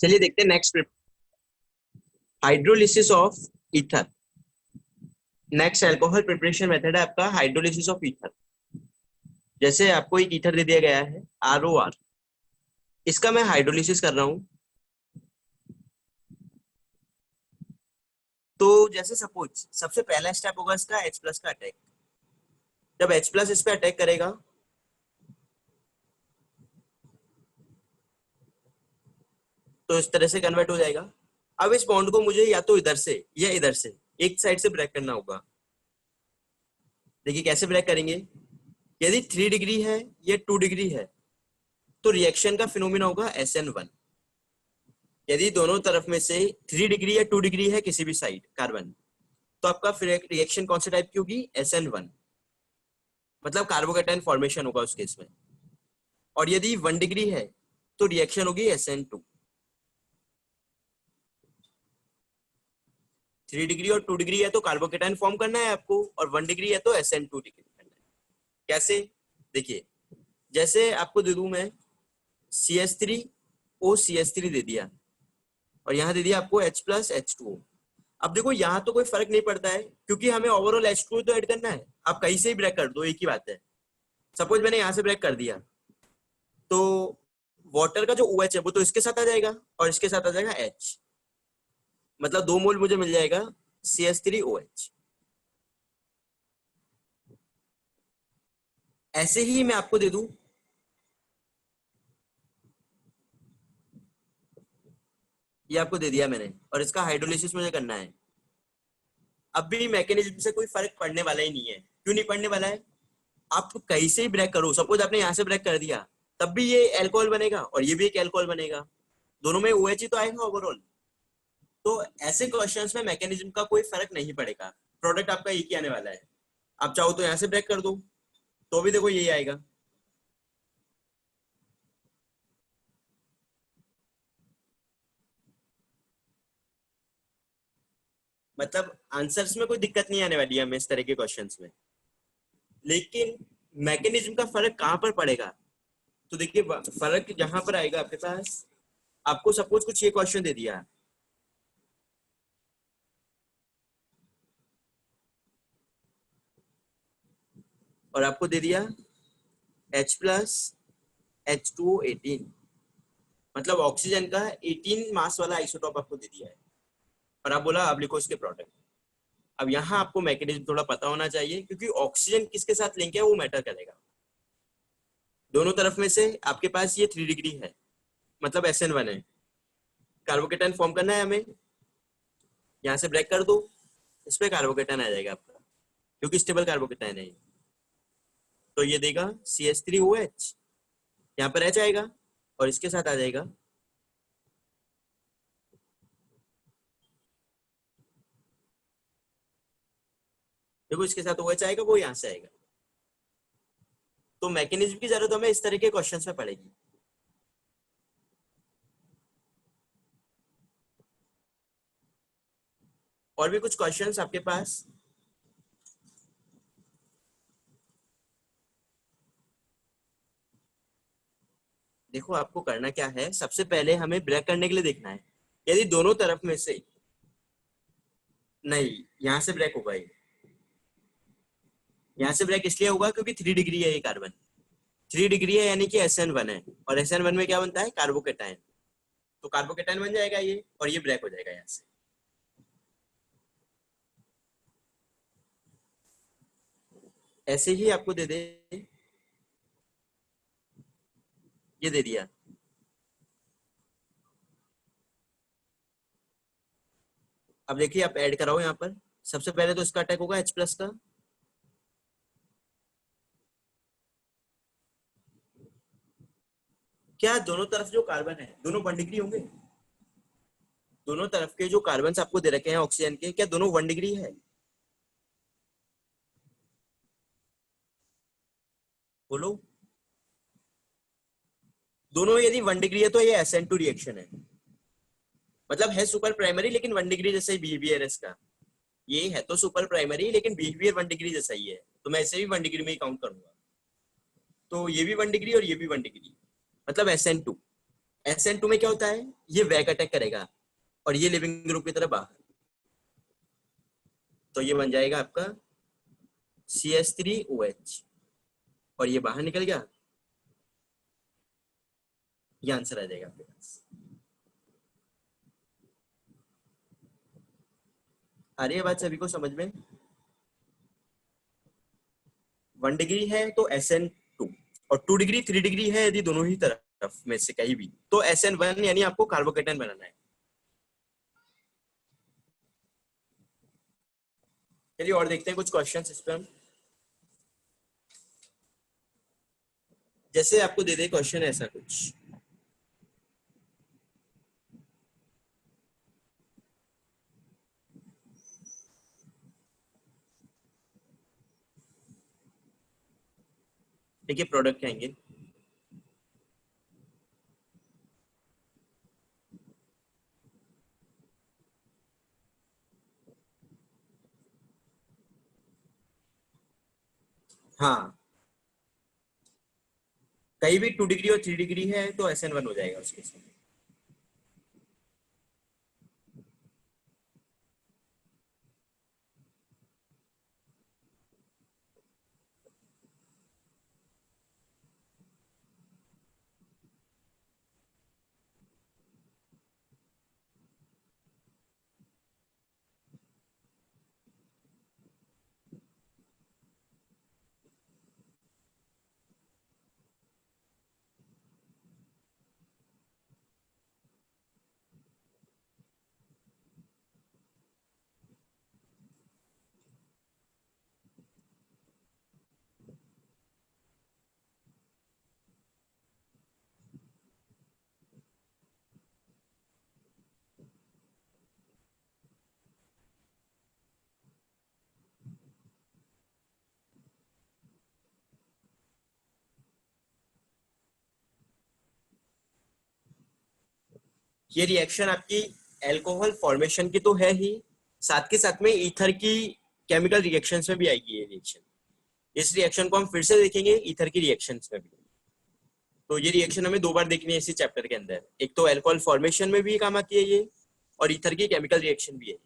चलिए देखते हैं next hydrolysis of ether. Next alcohol preparation method है आपका हाइड्रोलिसिस ऑफ ईथर। जैसे आपको एक ईथर दे दिया गया है ROR, इसका मैं हाइड्रोलिसिस कर रहा हूं। तो जैसे सपोज सबसे पहला स्टेप होगा इसका H+ का अटैक। जब H+ इस पे अटैक करेगा तो इस तरह से कन्वर्ट हो जाएगा। अब इस बॉन्ड को मुझे या तो इधर से या इधर से एक साइड से ब्रेक करना होगा। देखिए कैसे ब्रेक करेंगे। यदि 3 डिग्री है या 2 डिग्री है तो रिएक्शन का फिनोमिना होगा SN1। यदि दोनों तरफ में से 3 डिग्री या 2 डिग्री है किसी भी साइड कार्बन, तो आपका रिएक्शन कौन से टाइप की होगी, SN1, मतलब कार्बोकेटाइन फॉर्मेशन होगा उस केस में। और यदि 1 डिग्री है तो रिएक्शन होगी SN2। 3 डिग्री और 2 डिग्री है तो कार्बोकेटाइन फॉर्म करना है आपको, और 1 डिग्री है तो SN2 डिग्री करना है। कैसे, देखिए जैसे आपको दे दूं मैं CH3OCH3 दे दिया और यहाँ दे दिया आपको H+ H2O। अब देखो यहाँ तो कोई फर्क नहीं पड़ता है क्योंकि हमें ओवरऑल H2O तो ऐड करना है। आप कहीं से ही ब्रेक कर दो, एक ही बात है। सपोज मैंने यहाँ से ब्रेक कर दिया तो वाटर का जो OH है वो तो इसके साथ आ जाएगा और इसके साथ आ जाएगा H, मतलब 2 मोल मुझे मिल जाएगा CH3OH। ऐसे ही मैं आपको दे दूं ये आपको दे दिया मैंने, और इसका हाइड्रोलिसिस मुझे करना है। अब भी मैकेनिज्म से कोई फर्क पड़ने वाला ही नहीं है। क्यों नहीं पड़ने वाला है, आप कहीं से ही ब्रेक करो। सपोज आपने यहाँ से ब्रेक कर दिया तब भी ये एल्कोहल बनेगा और ये भी एक एल्कोहल बनेगा, दोनों में OH ही तो आएगा ओवरऑल। तो ऐसे क्वेश्चंस में मैकेनिज्म का कोई फर्क नहीं पड़ेगा, प्रोडक्ट आपका एक ही आने वाला है। आप चाहो तो यहाँ से ब्रेक कर दो तो भी देखो यही आएगा। मतलब आंसर्स में कोई दिक्कत नहीं आने वाली है हमें इस तरह के क्वेश्चंस में। लेकिन मैकेनिज्म का फर्क कहां पर पड़ेगा, तो देखिए फर्क जहां पर आएगा आपके पास, आपको सपोज कुछ ये क्वेश्चन दे दिया और आपको दे दिया H+ H2O 18, मतलब ऑक्सीजन का 18 मास वाला आइसोटोप आपको दे दिया है और आप बोला अब लिखो इसके प्रोडक्ट। अब यहाँ आपको मैकेनिज्म थोड़ा पता होना चाहिए क्योंकि ऑक्सीजन किसके साथ लिंक है वो मैटर करेगा। दोनों तरफ में से आपके पास ये 3 डिग्री है मतलब SN1 है, कार्बोकेटाइन फॉर्म करना है हमें। यहाँ से ब्रेक कर दो, इस पे कार्बोकेटाइन आ जाएगा आपका क्योंकि स्टेबल कार्बोकेटाइन है। तो ये देगा CH3OH, यहाँ पर H आएगा और इसके साथ आ जाएगा देखो इसके साथ OH आएगा, वो यहाँ से आएगा। तो मैकेनिज्म की जरूरत हमें इस तरह के क्वेश्चंस में पड़ेगी। और भी कुछ क्वेश्चंस आपके पास, देखो आपको करना क्या है, सबसे पहले हमें ब्रेक करने के लिए देखना है। यदि दोनों तरफ में से नहीं, यहाँ से ब्रेक होगा ये, यहाँ से ब्रेक इसलिए होगा क्योंकि 3 डिग्री है ये कार्बन, 3 डिग्री है यानी कि SN1 है और SN1 में क्या बनता है, कार्बोकेटाइन। तो कार्बोकेटाइन बन जाएगा ये और ये ब्रेक हो जाएगा यहाँ से। ऐसे ही आपको दे दे, ये दे दिया। अब देखिए आप ऐड कराओ यहाँ पर। सबसे पहले तो इसका अटैक होगा H+ का, क्या दोनों तरफ जो कार्बन है दोनों 1 डिग्री होंगे। दोनों तरफ के जो कार्बन आपको दे रखे हैं ऑक्सीजन के, क्या दोनों 1 डिग्री है, बोलो। दोनों यदि 1 डिग्री है तो ये SN2 रिएक्शन है, मतलब है सुपर प्राइमरी लेकिन 1 डिग्री जैसा ही बिहेवियर है इसका। ये है तो सुपर प्राइमरी लेकिन बिहेवियर 1 डिग्री जैसा ही है, तो मैं इसे भी 1 डिग्री में ही काउंट करूंगा। तो ये भी 1 डिग्री और ये भी 1 डिग्री, मतलब SN2। SN2 में क्या होता है, ये वैक अटैक करेगा और ये लिविंग ग्रुप की तरह बाहर, तो ये बन जाएगा आपका CH3OH और ये बाहर निकल गया, ये आंसर आ जाएगा आपके पास। आ रही है बात सभी को समझ में? 1 डिग्री है तो SN2 और 2 डिग्री 3 डिग्री है यदि दोनों ही तरफ में से कहीं भी, तो SN1 यानी आपको कार्बोकेटन बनाना है। चलिए और देखते हैं कुछ क्वेश्चंस इस पे हम। जैसे आपको दे दे क्वेश्चन ऐसा कुछ, देखिए प्रोडक्ट क्या आएंगे। हाँ, कहीं भी 2 डिग्री और 3 डिग्री है तो SN1 हो जाएगा उसके साथ। ये रिएक्शन आपकी एल्कोहल फॉर्मेशन की तो है ही, साथ के साथ में ईथर की केमिकल रिएक्शंस में भी आएगी ये रिएक्शन। इस रिएक्शन को हम फिर से देखेंगे ईथर की रिएक्शंस में भी। तो ये रिएक्शन हमें 2 बार देखनी है इसी चैप्टर के अंदर, एक तो एल्कोहल फॉर्मेशन में भी काम आती है ये, और ईथर की केमिकल रिएक्शन भी है।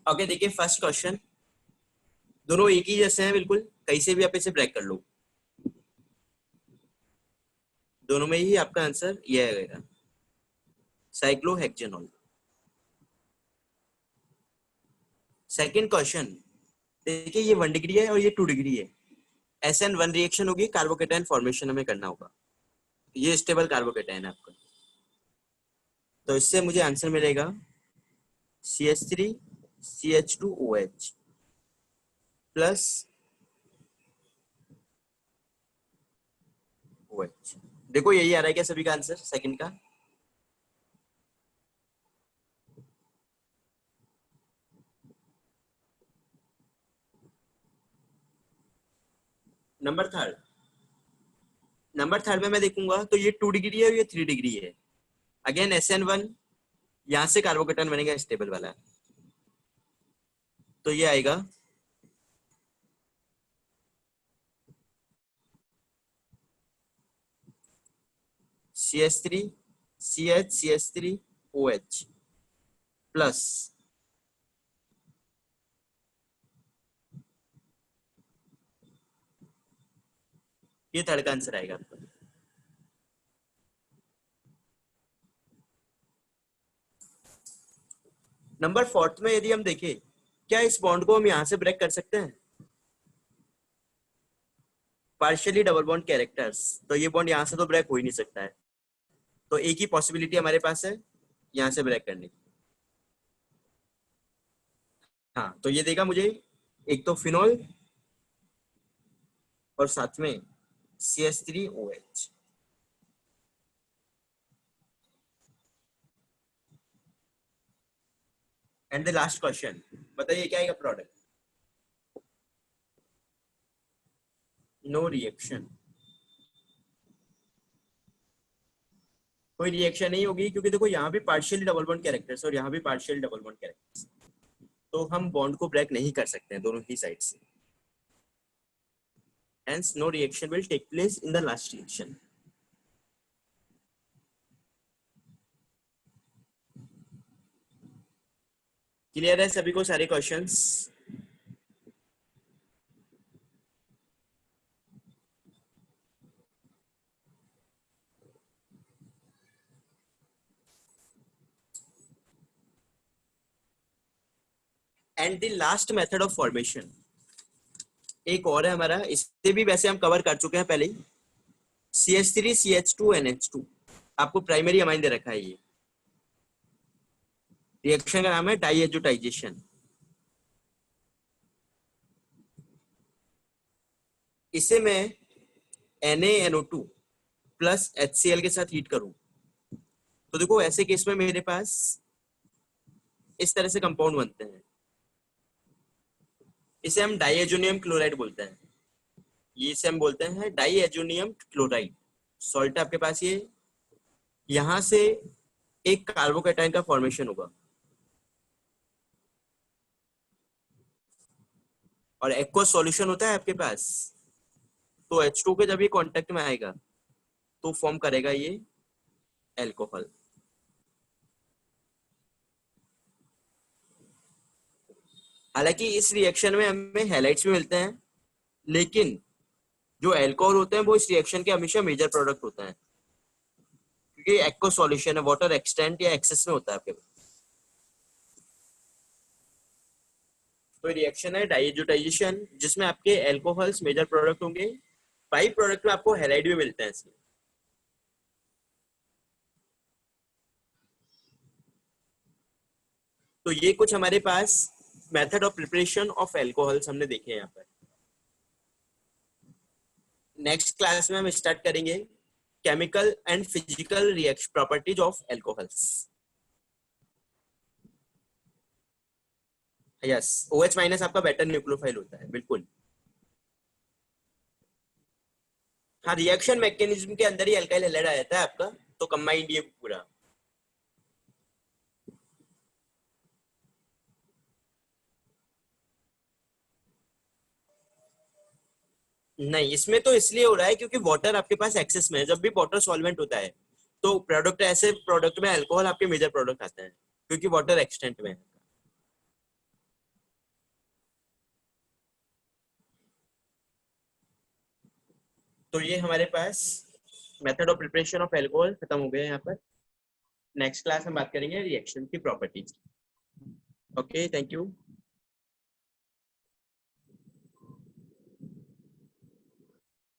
ओके देखिए फर्स्ट क्वेश्चन, दोनों एक ही जैसे हैं बिल्कुल, कहीं से भी आप इसे ब्रेक कर लो, दोनों में ही आपका आंसर ये आएगा, साइक्लोहेक्सेनॉल। सेकंड क्वेश्चन देखिए, ये 1 डिग्री है और ये 2 डिग्री है। SN1 रिएक्शन होगी, कार्बोकेटाइन फॉर्मेशन हमें करना होगा। ये स्टेबल कार्बोकेटाइन है आपका, तो इससे मुझे आंसर मिलेगा CH3CH2OH प्लस OH। देखो यही आ रहा है क्या सभी का आंसर सेकंड का? नंबर थर्ड में मैं देखूंगा तो ये 2 डिग्री है और ये 3 डिग्री है। अगेन SN1, यहां से कार्बोकेटाइन बनेगा स्टेबल वाला, तो ये आएगा CH3CH3OH प्लस ये थर्ड का आंसर आएगा आपका। नंबर फोर्थ में यदि हम देखें, क्या इस बॉन्ड को हम यहां से ब्रेक कर सकते हैं? पार्शियली डबल बॉन्ड कैरेक्टर्स, तो ये बॉन्ड यहां से तो ब्रेक हो ही नहीं सकता है, तो एक ही पॉसिबिलिटी हमारे पास है यहां से ब्रेक करने की। हाँ, तो ये देगा मुझे एक तो फिनॉल और साथ में CH3OH। And the last question, बताइए क्या आएगा प्रोडक्ट? नो रिएक्शन, कोई रिएक्शन नहीं होगी, क्योंकि देखो यहाँ भी पार्शियली डबल बॉन्ड कैरेक्टर्स और यहाँ भी पार्शियली डबल बॉन्ड कैरेक्टर्स, तो हम बॉन्ड को ब्रेक नहीं कर सकते हैं दोनों ही साइड से। Hence, no reaction will take place in the last reaction. Clear है सभी को सारे questions? And the last method of formation एक और है हमारा, इससे भी वैसे हम कवर कर चुके हैं पहले ही, CH3CH2NH2। आपको प्राइमरी अमाइन दे रखा है, ये रिएक्शन का नाम है डाइएजुटाइजेशन। इसे मैं NaNO2 प्लस HCl के साथ हीट करूं, तो देखो ऐसे केस में मेरे पास इस तरह से कंपाउंड बनते हैं, इसे हम डाइएजोनियम क्लोराइड बोलते हैं। ये इसे हम बोलते हैं डाइएजोनियम क्लोराइड सॉल्ट। आपके पास ये यहां से एक कार्बोकेटाइन का फॉर्मेशन होगा और एक्वस सॉल्यूशन होता है आपके पास, तो H2 के जब ये कांटेक्ट में आएगा तो फॉर्म करेगा ये एल्कोहल। हालांकि इस रिएक्शन में हमें हैलाइड्स भी मिलते हैं, लेकिन जो एल्कोहल होते हैं वो इस रिएक्शन के हमेशा मेजर प्रोडक्ट होता है, क्योंकि एक्वस सॉल्यूशन है, वाटर एक्सटेंट या एक्सेस में होता है आपके पास। तो रिएक्शन है डाइएजुटाइजेशन, जिसमें आपके एल्कोहल्स मेजर प्रोडक्ट होंगे, बाई प्रोडक्ट में आपको हैलाइड भी मिलते हैं इसमें। तो ये कुछ हमारे पास method of preparation of alcohols हमने देखे हैं यहाँ पर। नेक्स्ट क्लास में हम स्टार्ट करेंगे chemical and physical reaction properties of alcohols. Yes, OH minus आपका बेटर न्यूक्लियोफाइल होता है, बिल्कुल। हाँ, रिएक्शन मैकेनिज्म के अंदर ही अल्काइल हैलाइड आ जाता है आपका, तो कंबाइंड ये पूरा। नहीं, इसमें तो इसलिए हो रहा है क्योंकि वाटर आपके पास एक्सेस में है। जब भी वाटर सॉल्वेंट होता है तो प्रोडक्ट, ऐसे प्रोडक्ट में अल्कोहल आपके मेजर प्रोडक्ट आते हैं, क्योंकि वाटर एक्सटेंट में है। तो ये हमारे पास method of preparation of alcohol खत्म हो गया यहाँ पर। नेक्स्ट क्लास हम बात करेंगे रिएक्शन की प्रॉपर्टीज। Okay, thank you.